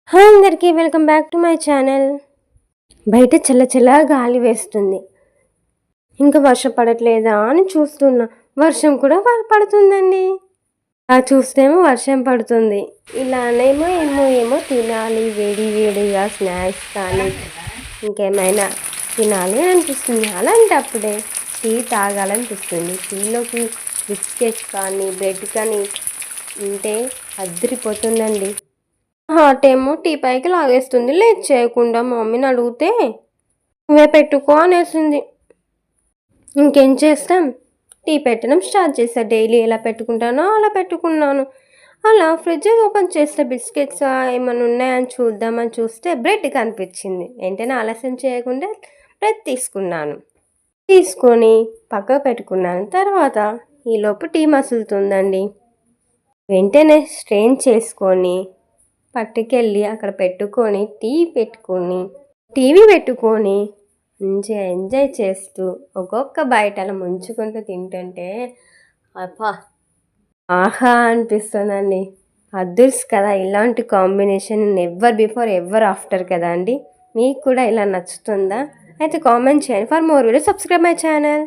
Hi అందరికీ welcome back to my channel. బయట చల్ల చల్లగా గాలి వేస్తుంది. ఇంకా వర్షం పడట్లేదా అని చూస్తున్నా. వర్షం కూడా పడుతుందండి. చూస్తేమో వర్షం పడుతుంది. ఇలానేమో ఏమో తినాలి, వేడి వేడిగా స్నాక్స్ కానీ ఇంకేమైనా తినాలి అనిపిస్తుంది. అలాంటప్పుడే టీ తాగాలనిపిస్తుంది. టీలోకి బిస్కెట్స్ కానీ బ్రెడ్ కానీ ఉంటే అదిరిపోతుందండి. హాట్ ఏమో టీ పైకి లాగేస్తుంది. లేదు చేయకుండా మా మమ్మీని అడిగితే నువ్వే పెట్టుకో అనేసింది. ఇంకేం చేస్తాం, టీ పెట్టడం స్టార్ట్ చేశా. డైలీ ఎలా పెట్టుకుంటానో అలా పెట్టుకున్నాను. అలా ఫ్రిడ్జ్ ఓపెన్ చేస్తే బిస్కెట్స్ ఏమైనా ఉన్నాయని చూద్దామని చూస్తే బ్రెడ్ కనిపించింది. వెంటనే ఆలస్యం చేయకుండా బ్రెడ్ తీసుకొని పక్కకు పెట్టుకున్నాను. తర్వాత ఈలోపు టీ మసులుతుందండి. వెంటనే స్ట్రెయిన్ చేసుకొని పట్టుకెళ్ళి అక్కడ పెట్టుకొని టీవీ పెట్టుకొని మంచిగా ఎంజాయ్ చేస్తూ ఒక్కొక్క బయట అలా ముంచుకుంటూ తింటుంటే అబ్బా ఆహా అనిపిస్తుందండి. అదృస్ కదా, ఇలాంటి combination ever before ever after కదా అండి. మీకు కూడా ఇలా నచ్చుతుందా? అయితే కామెంట్ చేయండి. For more video subscribe my channel.